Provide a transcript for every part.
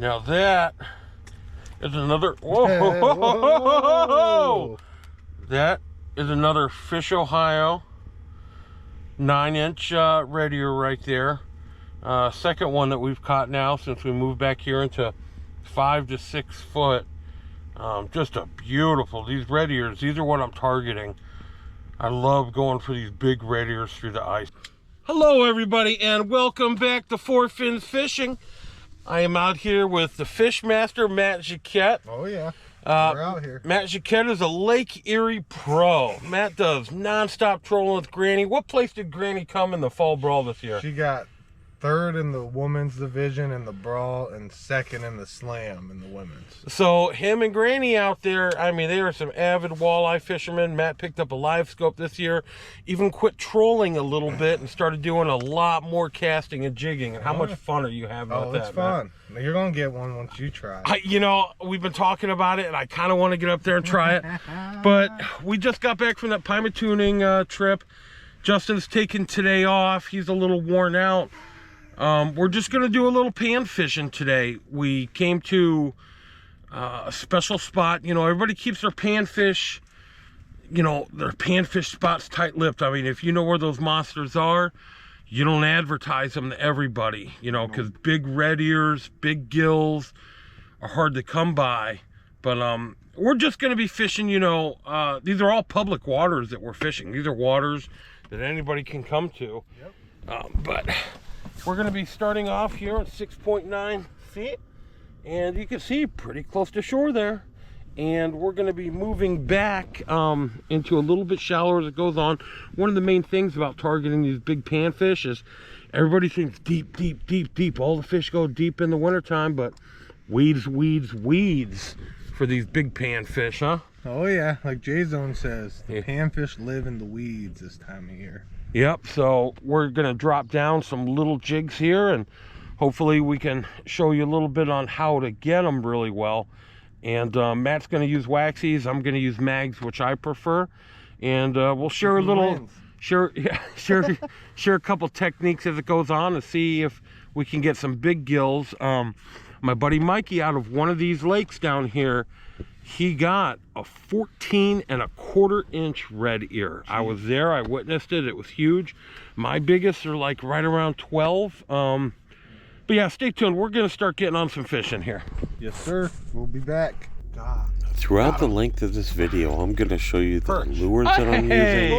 Now that is another, whoa. That is another Fish Ohio 9-inch red ear right there. Second one that we've caught now since we moved back here into 5 to 6 foot. Just a beautiful, these red ears, these are what I'm targeting. I love going for these big red ears through the ice. Hello everybody, and welcome back to Four Fins Fishing. I am out here with the fish master, Matt Jaquette. Oh yeah, we're out here. Matt Jaquette is a Lake Erie pro. Matt does non-stop trolling with Granny. What place did Granny come in the fall brawl this year? She got 3rd in the women's division in the brawl and 2nd in the slam in the women's. So him and Granny out there, I mean, they are some avid walleye fishermen. Matt picked up a live scope this year, even quit trolling a little bit and started doing a lot more casting and jigging. And how much fun are you having with that? Oh, it's fun. Matt? You're gonna get one once you try it. You know, we've been talking about it and I kind of want to get up there and try it. But we just got back from that Pima tuning trip. Justin's taking today off. He's a little worn out. We're just going to do a little pan fishing today. We came to a special spot. You know, everybody keeps their panfish, you know, their panfish spots tight-lipped. I mean, if you know where those monsters are, you don't advertise them to everybody, you know, because big red ears, big gills are hard to come by. But we're just going to be fishing, you know, these are all public waters that we're fishing. These are waters that anybody can come to. Yep. But we're going to be starting off here at 6.9 feet, and you can see pretty close to shore there. And we're going to be moving back into a little bit shallower as it goes on. One of the main things about targeting these big panfish is everybody thinks deep, deep, deep, deep. All the fish go deep in the wintertime, but weeds, weeds, weeds for these big panfish, huh? Oh yeah, like J-Zone says, the panfish live in the weeds this time of year. Yep, so we're gonna drop down some little jigs here and hopefully we can show you a little bit on how to get them really well. And Matt's gonna use waxies, I'm gonna use mags, which I prefer. And we'll share a little, share a couple techniques as it goes on to see if we can get some big gills. My buddy Mikey out of one of these lakes down here, he got a 14¼ inch red ear. I was there, I witnessed it, it was huge. My biggest are like right around 12. But yeah, stay tuned, we're gonna start getting on some fishing here. Yes sir, we'll be back. God. Throughout the length of this video, I'm going to show you the lures that I'm using,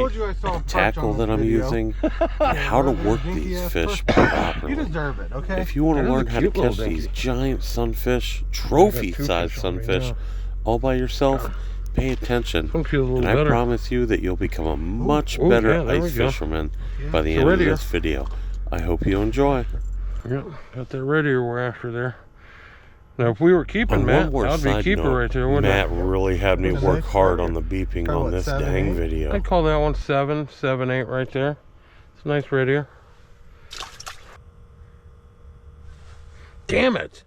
the tackle that I'm using, and how to work these fish properly. You deserve it, okay? If you want to learn how to catch these giant sunfish, trophy-sized sunfish, all by yourself, pay attention. And I promise you that you'll become a much better ice fisherman by the end of this video. I hope you enjoy. Yep, got that red ear we're after there. Now, if we were keeping Matt, that would be keeper right there, wouldn't it? Matt really had me work hard on the beeping on this dang video. I'd call that one 7, 7, 8 right there. It's a nice red ear. Damn it!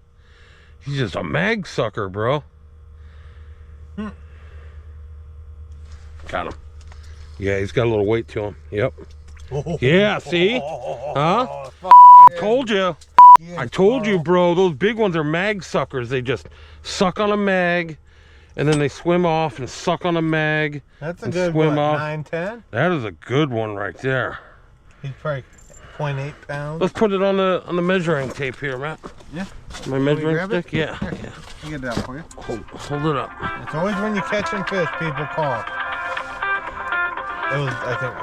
He's just a mag sucker, bro. Got him. Yeah, he's got a little weight to him. Yep. Yeah, see? Huh? Told you. I told you, bro, those big ones are mag suckers. They just suck on a mag, and then they swim off and suck on a mag. That's a good one, 9-10? That is a good one right there. He's probably 0.8 pounds. Let's put it on the measuring tape here, Matt. Yeah. My measuring stick? It? Yeah. Here, Yeah. I'll get it out for you. Hold it up. It's always when you're catching fish, people call. It was, I think,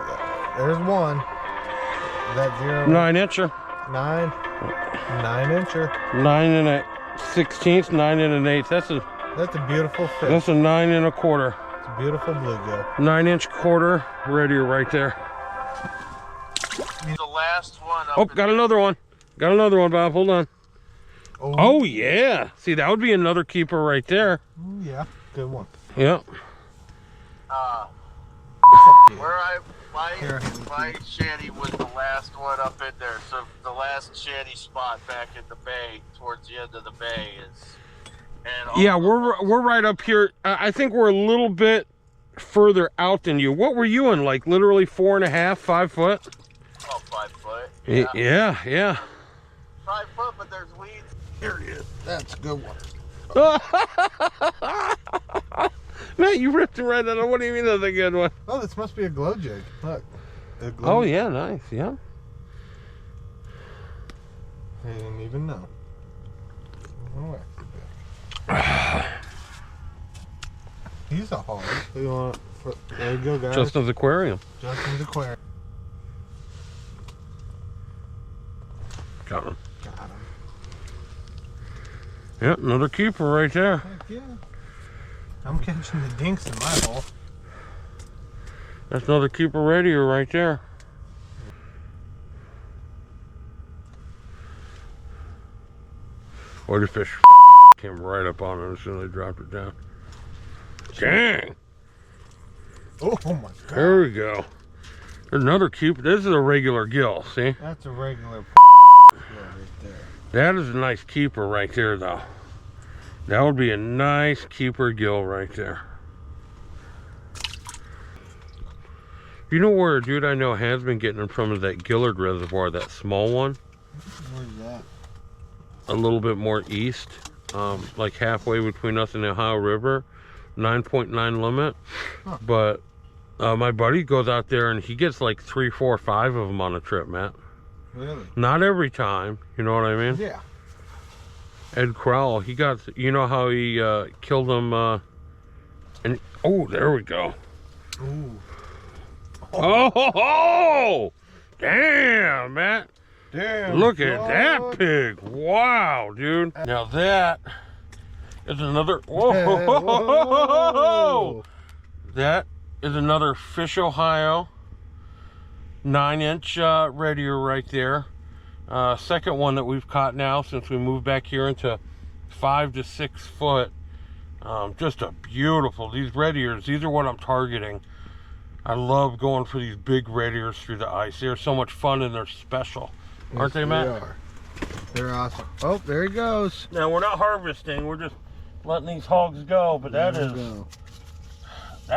there's one. Is that 0? 9-incher. 9-incher. 9 1/16, 9 1/8. That's a beautiful fish. That's a 9 1/4. It's a beautiful bluegill. 9-inch quarter red ear right there. The last one. Oh, got another one. Got another one, Bob. Hold on. Oh yeah. See, that would be another keeper right there. Ooh, yeah, good one. Yep. My shanty was the last one up in there. So the last shanty spot back in the bay, towards the end of the bay, is. And yeah, we're right up here. I think we're a little bit further out than you. What were you in? Like literally 4.5, 5 foot? Oh, 5 foot. Yeah. 5 foot, but there's weeds. Here he is. That's a good one. Matt, you ripped it right out of. What do you mean that's a good one? Oh, this must be a glow jig. Look. Oh yeah, nice. Yeah. I didn't even know. He's a hog. There you go, guys. Justin's aquarium. Justin's aquarium. Got him. Got him. Yep, another keeper right there. Heck yeah. I'm catching the dinks in my hole. That's another keeper radiator right there. Or the fish came right up on it as soon as I dropped it down. Dang! Oh my god. There we go. There's another keeper. This is a regular gill, see? That's a regular right there. That is a nice keeper right there, though. That would be a nice keeper gill right there. You know where a dude I know has been getting them from is that Gillard Reservoir, that small one. Where's that? A little bit more east, like halfway between us and the Ohio River, 9.9 limit. Huh. But my buddy goes out there and he gets like 3, 4, 5 of them on a trip, Matt. Really? Not every time, you know what I mean? Yeah. Ed Crowell, he got, you know how he killed them, and oh, there we go. Ooh. Oh, damn, Matt. Damn. Look at that pig. Wow, dude. Now that is another, whoa. That is another Fish Ohio 9-inch radiator right there. Second one that we've caught now since we moved back here into 5 to 6 foot. Just a beautiful, these radiators, these are what I'm targeting. I love going for these big radiators through the ice. They're so much fun and they're special. Aren't they, Matt? They are. They're awesome. Oh, there he goes. Now, we're not harvesting. We're just letting these hogs go, but that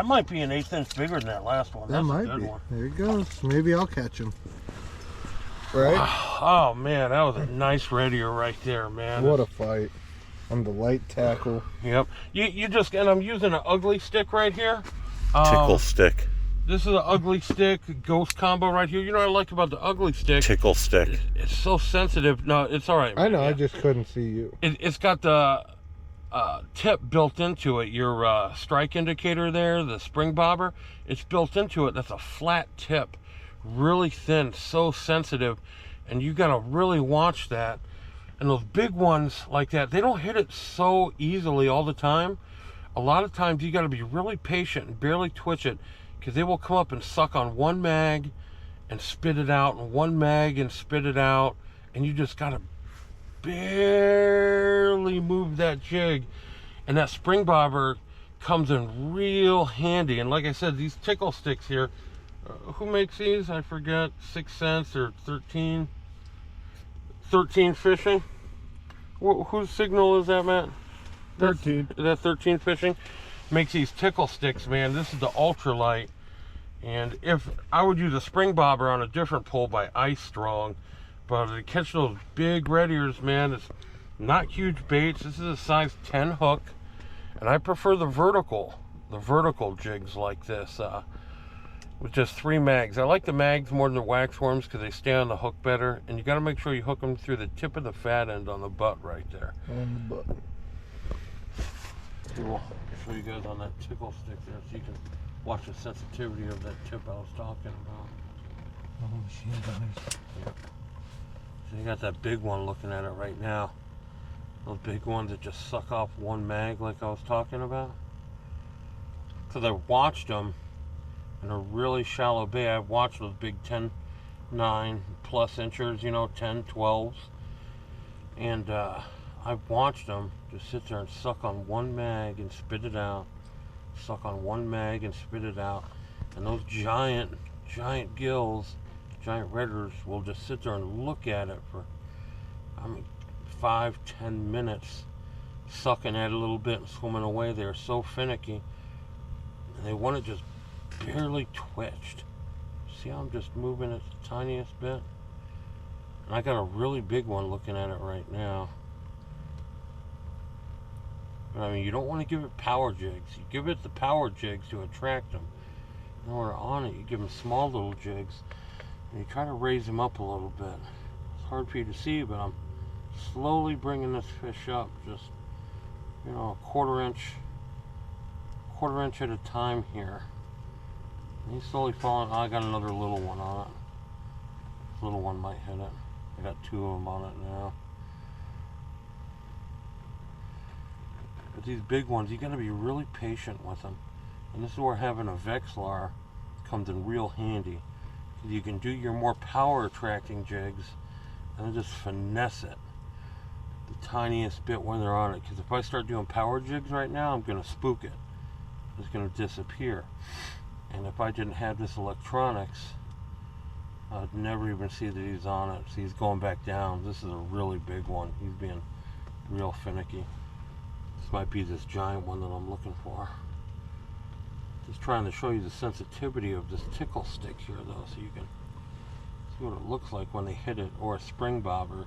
might be an 1/8 inch bigger than that last one. That might be. One. There he goes. Maybe I'll catch him. Right? Oh, man, that was a nice radiator right there, man. What a fight. On the light tackle. Yep. You just, and I'm using an ugly stick right here. Tickle stick. This is an ugly stick ghost combo right here. You know what I like about the ugly stick? Tickle stick. It's so sensitive. No, it's all right. I know. Yeah. I just couldn't see you. It's got the tip built into it. Your strike indicator there, the spring bobber, it's built into it. That's a flat tip, really thin, so sensitive, and you got to really watch that. And those big ones like that, they don't hit it so easily all the time. A lot of times you got to be really patient and barely twitch it, because they will come up and suck on one mag and spit it out, and one mag and spit it out, and you just gotta barely move that jig, and that spring bobber comes in real handy. And like I said, these tickle sticks here, who makes these? I forget. 6 cents or 13 Fishing. Whose signal is that, Matt? 13. Is that 13 Fishing? Makes these tickle sticks, man. This is the ultralight, and if I would use a spring bobber on a different pole by Ice Strong, but to catch those big red ears, man, it's not huge baits. This is a size 10 hook, and I prefer the vertical jigs like this with just 3 mags. I like the mags more than the wax worms because they stay on the hook better, and you got to make sure you hook them through the tip of the fat end on the butt right there. On the butt. Cool. Show you guys on that tickle stick there so you can watch the sensitivity of that tip I was talking about. Oh shit, guys. Yep. So you got that big one looking at it right now. Those big ones that just suck off one mag like I was talking about. Because I watched them in a really shallow bay. I've watched those big 10, 9 plus inchers, you know, 10, 12s. And I've watched them just sit there and suck on one mag and spit it out. Suck on one mag and spit it out. And those giant gills, giant redders will just sit there and look at it for, 5-10 minutes, sucking at it a little bit and swimming away. They're so finicky. And they want it just barely twitched. See how I'm just moving it the tiniest bit? And I got a really big one looking at it right now. I mean, you don't want to give it power jigs. You give it the power jigs to attract them. And when they're on it, you give them small little jigs, and you try to raise them up a little bit. It's hard for you to see, but I'm slowly bringing this fish up, just, you know, a quarter inch at a time here. And he's slowly falling. I got another little one on it. This little one might hit it. I got 2 of them on it now. But these big ones, you gotta be really patient with them. And this is where having a Vexlar comes in real handy. You can do your more power attracting jigs and then just finesse it the tiniest bit when they're on it. Because if I start doing power jigs right now, I'm gonna spook it. It's gonna disappear. And if I didn't have this electronics, I'd never even see that he's on it. See, he's going back down. This is a really big one. He's being real finicky. This might be this giant one that I'm looking for. Just trying to show you the sensitivity of this tickle stick here, though, so you can see what it looks like when they hit it, or a spring bobber,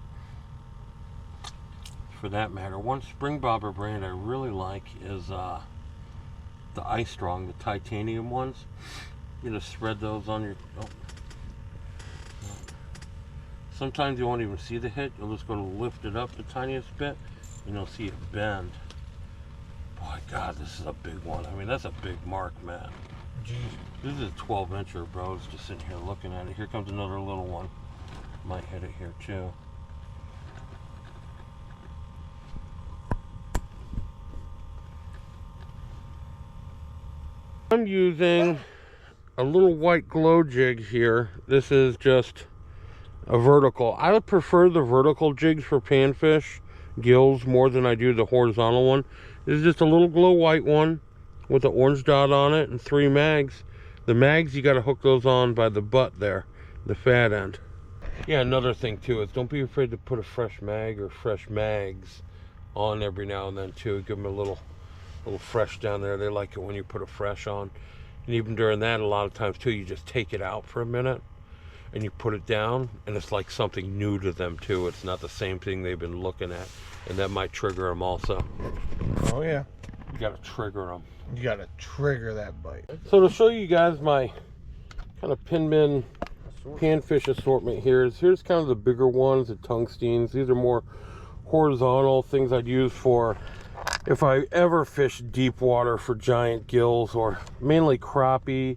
for that matter. One spring bobber brand I really like is the Ice Strong, the titanium ones. You just spread those on your... Oh. Sometimes you won't even see the hit. You'll just go to lift it up the tiniest bit, and you'll see it bend. Boy, God, this is a big one. I mean, that's a big mark, man. Jeez. This is a 12-incher, bro. It's just sitting here looking at it. Here comes another little one. Might hit it here, too. I'm using a little white glow jig here. This is just a vertical. I would prefer the vertical jigs for panfish, gills, more than I do the horizontal one. This is just a little glow white one with an orange dot on it and 3 mags. The mags, you got to hook those on by the butt there, the fat end. Yeah, another thing too is don't be afraid to put a fresh mag or fresh mags on every now and then too. Give them a little fresh down there. They like it when you put a fresh on. And even during that, a lot of times too, you just take it out for a minute and you put it down, and it's like something new to them too. It's not the same thing they've been looking at, and that might trigger them also. Oh yeah, you gotta trigger them. You gotta trigger that bite. So to show you guys my kind of pinman panfish assortment here's kind of the bigger ones, the tungstens. These are more horizontal things I'd use for if I ever fish deep water for giant gills, or mainly crappie,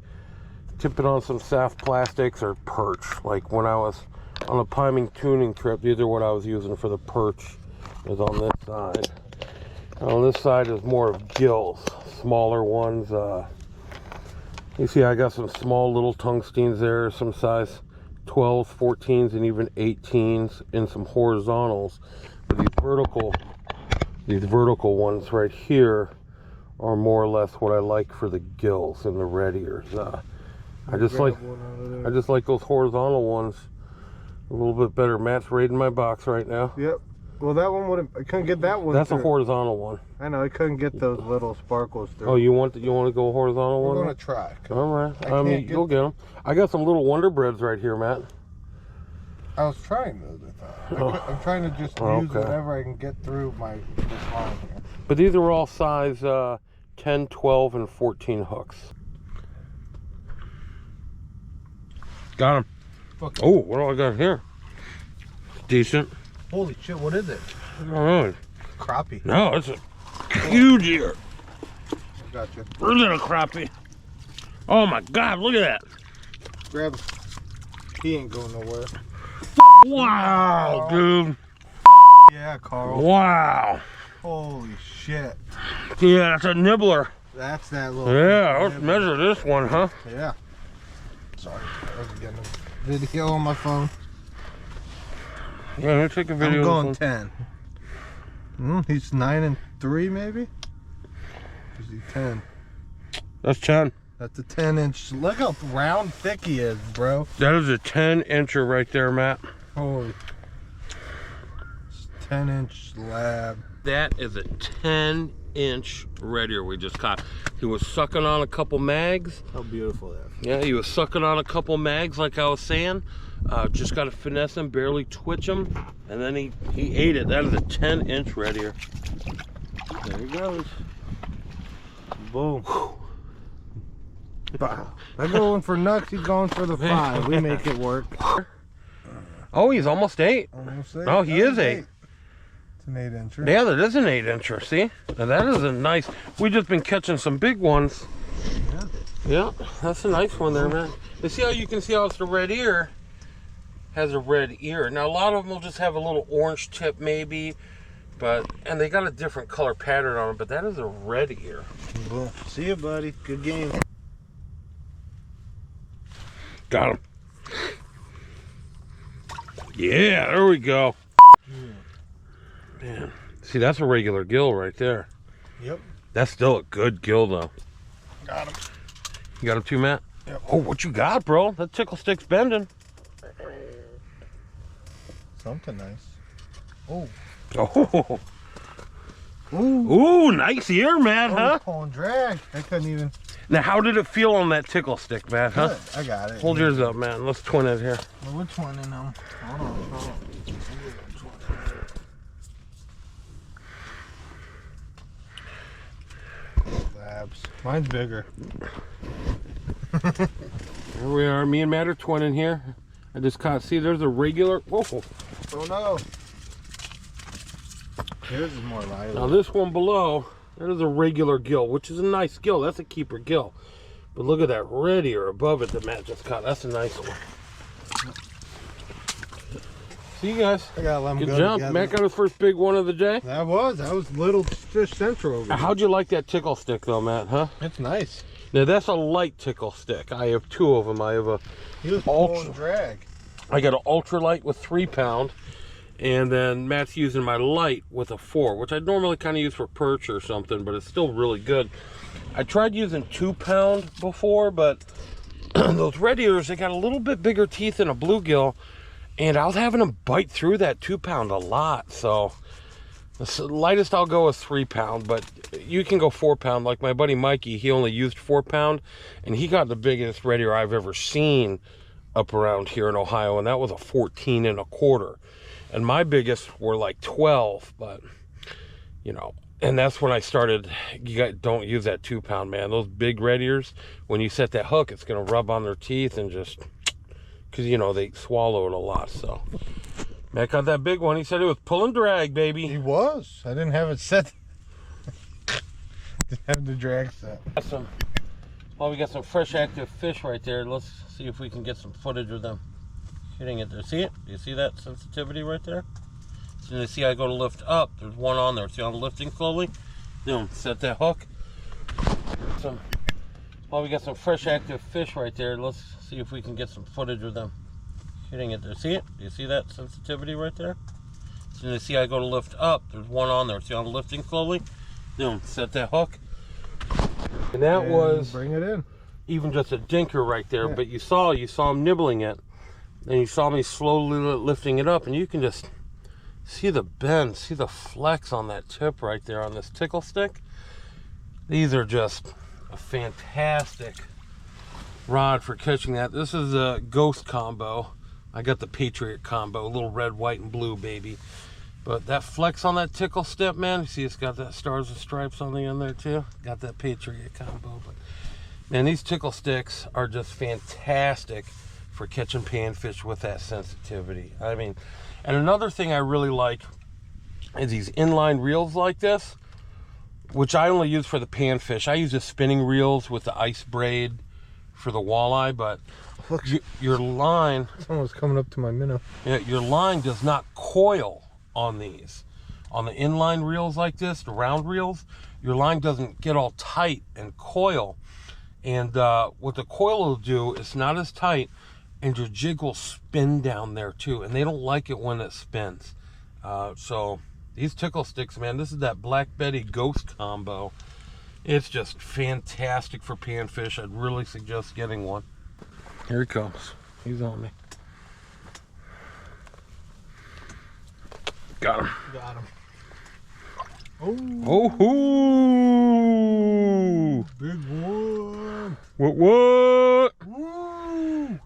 tipping on some soft plastics, or perch. Like when I was on a priming tuning trip, these are what I was using for the perch, is on this side. And on this side is more of gills, smaller ones. You see I got some small little tungstens there, some size 12s, 14s, and even 18s, and some horizontals. But these vertical ones right here are more or less what I like for the gills and the Redears. I just like those horizontal ones a little bit better. Matt's raiding my box right now. Yep. Well, that one wouldn't. I couldn't get that one. That's a horizontal one. I know. I couldn't get those little sparkles through. Oh, you want to go horizontal one? I'm gonna try. All right. I mean, you'll get them. I got some little Wonder Breads right here, Matt. I was trying those. I'm trying to just use whatever I can get through this line here. But these are all size 10, 12, and 14 hooks. Got him. Oh, what do I got here? Decent. Holy shit, what is it? I don't know. Crappie. No, it's a huge ear. Gotcha. Where's that a crappie? Oh my God, look at that. Grab him. He ain't going nowhere. Wow, dude. Yeah, Carl. Wow. Holy shit. Yeah, that's a nibbler. That's that little... Yeah, let's measure this one, huh? Yeah. Sorry, I was getting a video on my phone. Yeah, let me take a video. I'm going 10. He's 9 and 3, maybe? Is he 10? That's 10. That's a 10-inch. Look how round thick he is, bro. That is a 10-incher right there, Matt. Holy. 10-inch slab. That is a 10-inch Redear we just caught. He was sucking on a couple mags. How beautiful that is. Yeah, he was sucking on a couple mags, like I was saying. Just got to finesse him, barely twitch him, and then he ate it. That is a 10-inch Redear. There he goes. Boom. I'm going for nuts, he's going for the 5. We make it work. Oh, he's almost 8. Almost 8. Oh, he is 8. It's an 8-incher. Yeah, that is an 8-incher, see? Now that is a nice, we've just been catching some big ones. Yeah. Yeah, that's a nice one there, man. You see how you can see how it's the red ear? Has a red ear. Now a lot of them will just have a little orange tip maybe, but, and they got a different color pattern on them, but that is a red ear. Well, see you, buddy. Good game. Got him. Yeah, there we go. Man, see, that's a regular gill right there. Yep. That's still a good gill, though. Got him. You got him too, Matt? Yep. Oh, what you got, bro? That tickle stick's bending. Something nice. Oh. Oh. Ooh. Ooh, nice ear, Matt, huh? Pulling drag. I couldn't even. Now, how did it feel on that tickle stick, Matt, huh? Good. I got it. Hold yours up, man. Let's twin it here. Well, which one in them? Hold on. Slabs. Mine's bigger. Here we are. Me and Matt are twinning here. I just caught, see, there's a regular. Whoa. Oh, no. Yours is more lively. Now, this one below, there's a regular gill, which is a nice gill. That's a keeper gill. But look at that red ear above it that Matt just caught. That's a nice one. See you guys. I gotta let them Good go job. together. Matt got his first big one of the day. That was Little Fish Central over there. How'd you like that tickle stick though, Matt, huh? It's nice. Now that's a light tickle stick. I have 2 of them. I have a He was pulling drag. I got an ultralight with 3 pound, and then Matt's using my light with a 4, which I normally kind of use for perch or something, but it's still really good. I tried using 2 pound before, but those red ears, they got a little bit bigger teeth than a bluegill, and I was having them bite through that 2 pound a lot. So the lightest I'll go is 3 pound, but you can go 4 pound. Like my buddy Mikey, he only used 4 pound, and he got the biggest red ear I've ever seen up around here in Ohio, and that was a 14 1/4. And my biggest were like 12, but you know, and that's when I started. You guys don't use that 2 pound, man. Those big red ears, when you set that hook, it's gonna rub on their teeth and just, because you know they swallow it a lot. So Matt got that big one. He said it was pulling drag, baby. He was. I didn't have it set. Didn't have the drag set. Well, we got some fresh active fish right there. Let's see if we can get some footage of them hitting it there. See it? Do you see that sensitivity right there? So you see I go to lift up. There's one on there. See I'm lifting slowly? Boom. Set that hook. Well, we got some fresh active fish right there. Let's see if we can get some footage of them hitting it there. See it? Do you see that sensitivity right there? So you see I go to lift up. There's one on there. See I'm lifting slowly? Boom. Set that hook. And that was bring it in. Even just a dinker right there, Yeah. but you saw him nibbling it, and you saw me slowly lifting it up, and you can just see the bend, see the flex on that tip right there on this tickle stick. These are just a fantastic rod for catching that. This is a Ghost combo. I got the Patriot combo, a little red, white, and blue, baby. But that flex on that tickle step, man, you see it's got that stars and stripes on the end there too. Got that Patriot combo. But man, these tickle sticks are just fantastic for catching panfish with that sensitivity. I mean, and another thing I really like is these inline reels like this, which I only use for the panfish. I use the spinning reels with the ice braid for the walleye, but your line, Someone's coming up to my minnow. yeah, your line does not coil on these. On the inline reels like this, the round reels, your line doesn't get all tight and coil. And what the coil will do, it's not as tight, and your jig will spin down there too. And they don't like it when it spins. So these tickle sticks, man, this is that Black Betty Ghost combo. It's just fantastic for panfish. I'd really suggest getting one. Here he comes. He's on me. Got him. Got him. Oh, hoo! Big one. What? Woo!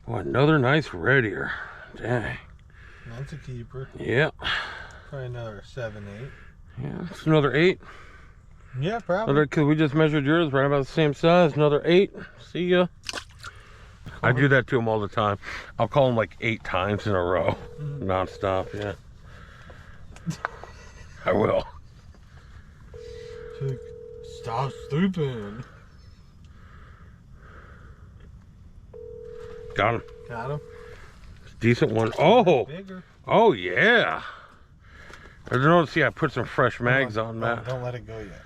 Oh, another nice red ear. Dang. That's a keeper. Yeah. Probably another 7, 8. Yeah, it's another 8. Yeah, probably. Because we just measured yours right about the same size. Another 8. See ya. I do that to him all the time. I'll call him like 8 times in a row, non-stop. Yeah, I will. Like, stop stupid. Got him. Got him. Decent one. Oh, Bigger. oh yeah. I don't know. See, I put some fresh mags on, Matt. Don't let it go yet.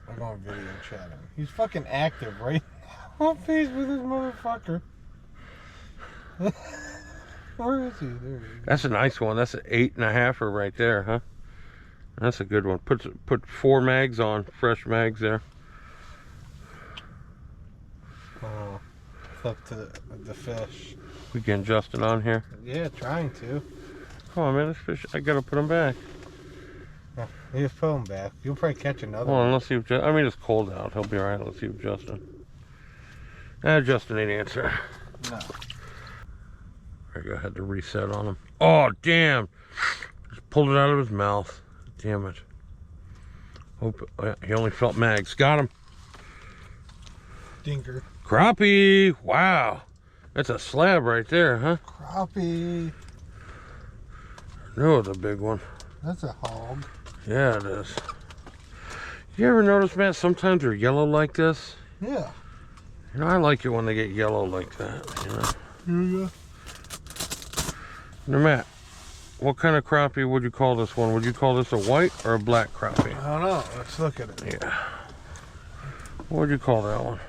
I'm going video chat him. He's fucking active right now. On face with this motherfucker. Where is he? There he is. That's a nice one. That's an 8.5er right there, huh? That's a good one. Put 4 mags on, fresh mags there. Oh, flip to the fish. We getting Justin on here? Yeah, trying to. Come on, man. This fish. I gotta put him back. Oh, you just put him back. You'll probably catch another Hold on, one. let's see if I mean, it's cold out. He'll be all right. Let's see if Justin. Justin ain't answer. No. There you go. Had to reset on him. Oh, damn. Just pulled it out of his mouth. Damn it. Hope he only felt mags. Got him. Dinker. Crappie. Wow. That's a slab right there, huh? Crappie. No, it's a big one. That's a hog. Yeah, it is. You ever notice, Matt, sometimes they're yellow like this? Yeah. You know, I like it when they get yellow like that, you know? Here we go. Now, Matt, what kind of crappie would you call this one? Would you call this a white or a black crappie? I don't know. Let's look at it. Yeah. What would you call that one?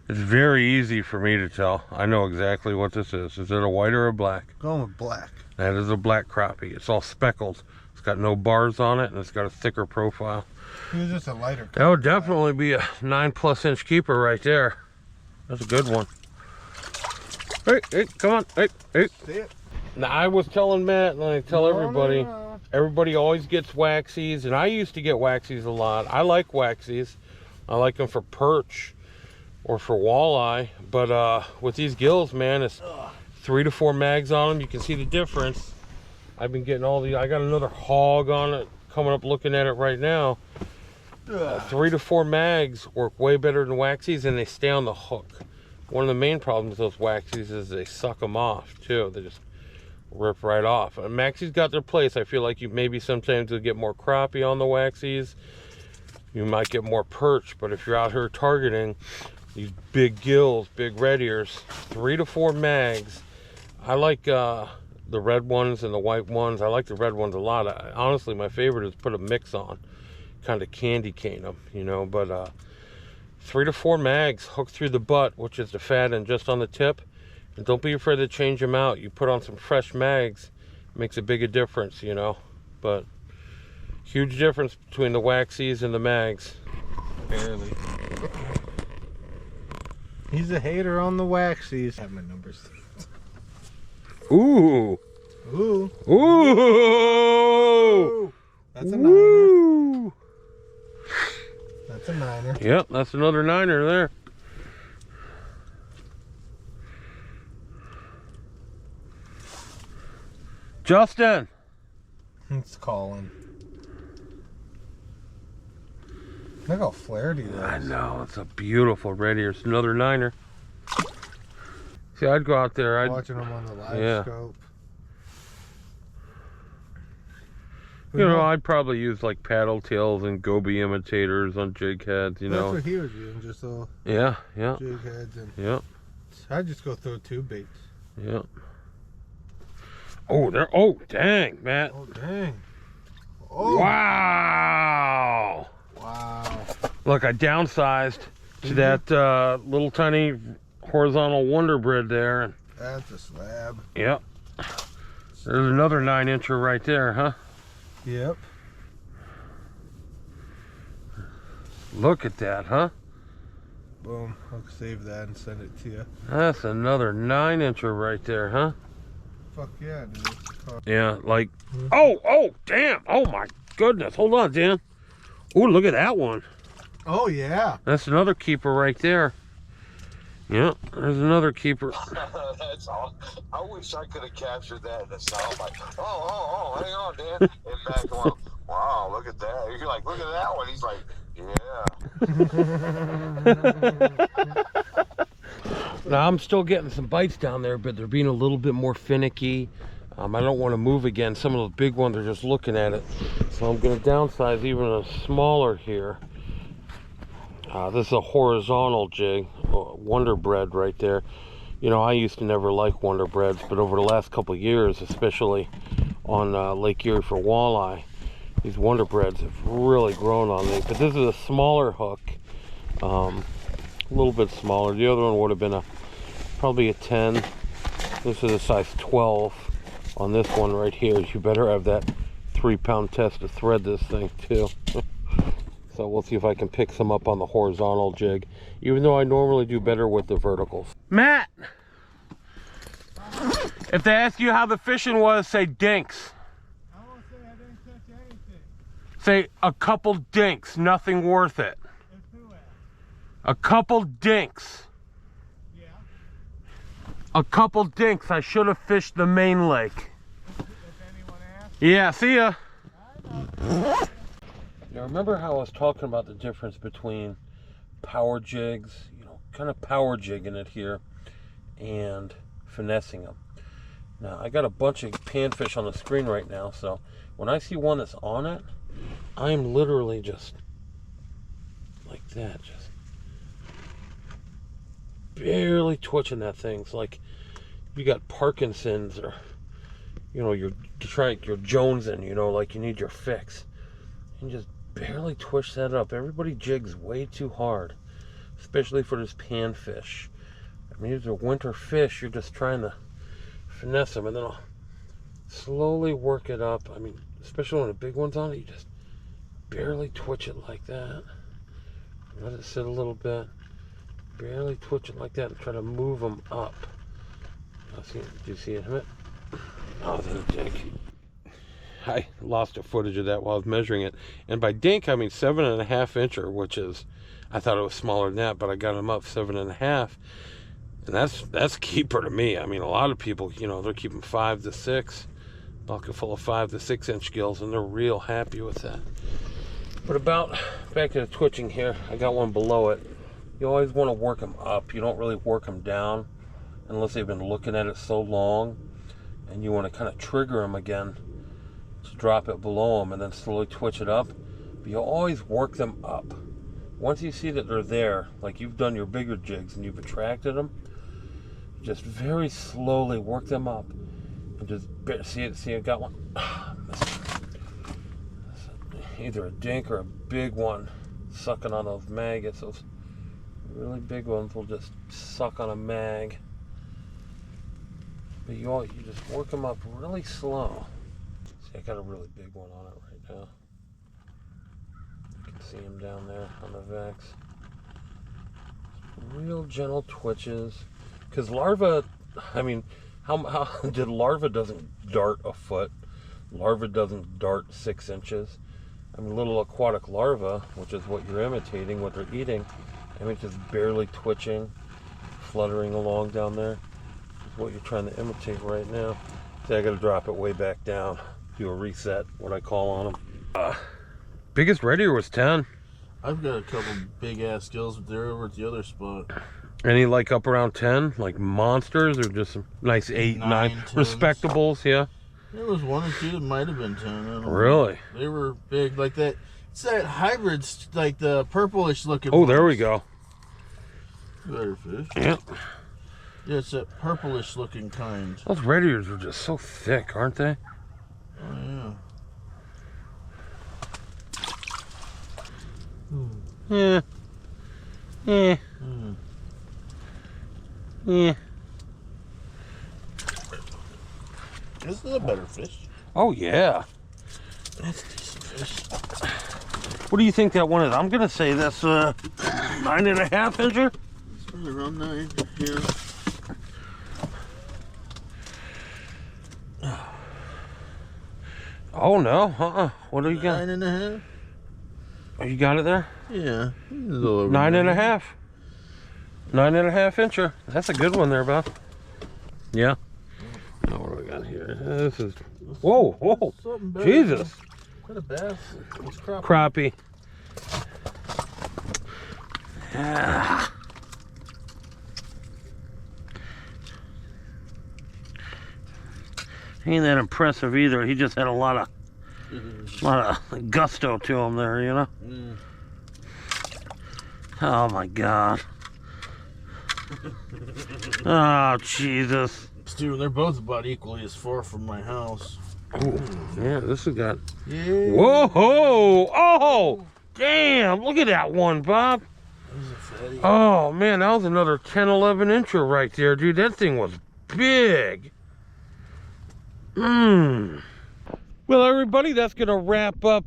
It's very easy for me to tell. I know exactly what this is. Is it a white or a black? Going with black. That is a black crappie. It's all speckled. It's got no bars on it, and it's got a thicker profile. It was just a lighter color. That would definitely be a 9+ inch keeper right there. That's a good one. Hey, hey, come on. Hey, hey. See it? Now, I was telling Matt, and I tell everybody, everybody always gets waxies, and I used to get waxies a lot. I like waxies. I like them for perch or for walleye, but with these gills, man, it's 3 to 4 mags on them. You can see the difference. I've been getting all the, I got another hog on it, coming up looking at it right now. 3 to 4 mags work way better than waxies, and they stay on the hook. One of the main problems with those waxies is they suck them off too. They just rip right off. And maxies got their place. I feel like you maybe sometimes you'll get more crappie on the waxies. You might get more perch, but if you're out here targeting these big gills, big red ears, 3 to 4 mags. I like the red ones and the white ones. I like the red ones a lot. Honestly, my favorite is put a mix on, kind of candy cane them, you know. But 3 to 4 mags hooked through the butt, which is the fat end just on the tip. And don't be afraid to change them out. You put on some fresh mags, it makes a big difference, you know. But huge difference between the waxies and the mags. Barely. He's a hater on the waxies. I have my numbers. Ooh. Ooh. Ooh. That's a 9er. Ooh. That's a 9er. Yep, that's another 9er there. Justin. It's calling. Look how flared he is. I know, it's a beautiful red ear. It's another 9er. See, I'd go out there. Watching him on the live scope. You know, I'd probably use like paddle tails and goby imitators on jig heads, you know. That's what he was using, just little yeah. jig heads. And Yep. I'd just go throw 2 baits. Yep. Oh, there. Oh, dang, Matt. Oh, dang. Oh. Wow. Wow. Look, I downsized to that little tiny horizontal Wonder Bread there. That's a slab. Yep. There's another 9-incher right there, huh? Yep. Look at that, huh? Boom. I'll save that and send it to you. That's another 9-incher right there, huh? Fuck yeah, dude. Yeah, like, oh, damn. Oh my goodness. Hold on, Dan. Oh, look at that one. Oh, yeah. That's another keeper right there. Yeah, there's another keeper. That's all. I wish I could have captured that in the sound. Like, oh, hang on, Dan. And Matt going, wow, look at that. You're like, look at that one. He's like, yeah. Now, I'm still getting some bites down there, but they're being a little bit more finicky. I don't want to move again. Some of those big ones are just looking at it. So I'm going to downsize even a smaller here. This is a horizontal jig, Wonder Bread right there. You know, I used to never like Wonder Breads, but over the last couple of years, especially on Lake Erie for walleye, these Wonder Breads have really grown on me. But this is a smaller hook, a little bit smaller. The other one would have been probably a 10. This is a size 12 on this one right here. You better have that 3-pound test to thread this thing too. So we'll see if I can pick some up on the horizontal jig, even though I normally do better with the verticals. Matt, if they ask you how the fishing was, say dinks. I won't say I didn't catch anything. Say a couple dinks, nothing worth it. If who asked? A couple dinks. Yeah. A couple dinks. I should have fished the main lake. If anyone asked. Yeah, see ya. Now remember how I was talking about the difference between power jigs, you know, kind of power jigging it here, and finessing them. Now I got a bunch of panfish on the screen right now, so when I see one that's on it, I'm literally just like that, just barely twitching that thing. It's like you got Parkinson's, or you know, you're jonesing, you know, like you need your fix. And just barely twitch that up. Everybody jigs way too hard, especially for this panfish. I mean, these are winter fish. You're just trying to finesse them, and then I'll slowly work it up. I mean, especially when a big one's on it, you just barely twitch it like that. Let it sit a little bit. Barely twitch it like that and try to move them up. Do you see it? Oh, there's a dink. I lost a footage of that while I was measuring it. And by dink, I mean 7.5 incher, which is, I thought it was smaller than that, but I got them up 7.5. And that's keeper to me. I mean, a lot of people, you know, they're keeping 5 to 6, bucket full of 5 to 6 inch gills, and they're real happy with that. But back to the twitching here, I got one below it. You always want to work them up. You don't really work them down unless they've been looking at it so long, and you want to kind of trigger them again to drop it below them and then slowly twitch it up. But you always work them up. Once you see that they're there, like you've done your bigger jigs and you've attracted them, just very slowly work them up and just see I got one. Either a dink or a big one sucking on those maggots. Those really big ones will just suck on a mag. But you just work them up really slow. See, I got a really big one on it right now. You can see him down there on the Vex. Real gentle twitches. Because larva, I mean, how did larva doesn't dart a foot? Larva doesn't dart 6 inches. I mean, little aquatic larva, which is what you're imitating, what they're eating, I mean, just barely twitching, fluttering along down there. Is what you're trying to imitate right now. See, I got to drop it way back down. Do a reset, what I call on them. Biggest Redear was 10. I've got a couple big ass gills, but they're over at the other spot. Any like up around 10, like monsters, or just some nice 8, 9 respectables? Yeah. There was one or two that might have been 10. I don't really? know. They were big, like that. It's that hybrid, like the purplish looking. Oh, there we go. Better fish. Yep. Yeah, it's that purplish looking kind. Those Redears are just so thick, aren't they? Oh Yeah. yeah. Yeah. Yeah. This is a better fish. Oh yeah. That's a decent fish. What do you think that one is? I'm gonna say that's 9.5 incher. It's probably around 9. Yeah. Oh no. What do you got? 9.5. Oh, you got it there? Yeah. 9.5. 9.5 incher. That's a good one there, Bob. Yeah. Now what do we got here? This is, whoa, whoa, Something better. Jesus. Quite a bass. It's crappie. Crappie. Ah. He ain't that impressive either. He just had a lot of gusto to him there, you know. Oh my God. Oh Jesus. Dude, they're both about equally as far from my house. Oh, yeah, this has got. Yeah. Whoa! Oh, damn! Look at that one, Bob. That was a fatty. Oh man, that was another 10, 11 incher right there, dude. That thing was big. Well, everybody, that's gonna wrap up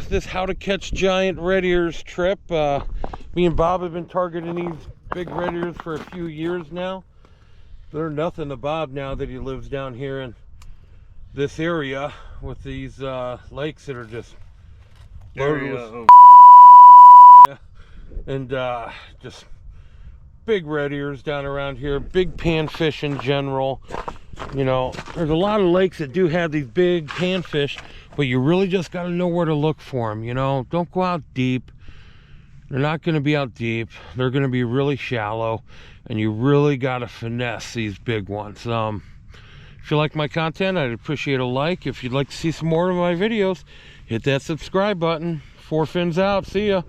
this how to catch giant red ears trip. Me and Bob have been targeting these big red ears for a few years now. They're nothing to Bob now that he lives down here in this area with these lakes that are just loaded with, yeah, and just big red ears down around here, big panfish in general. You know, there's a lot of lakes that do have these big panfish, but you really just got to know where to look for them. You know, don't go out deep. They're not going to be out deep. They're going to be really shallow, and you really got to finesse these big ones. If you like my content, I'd appreciate a like. If you'd like to see some more of my videos, hit that subscribe button. 4Fins out. See ya.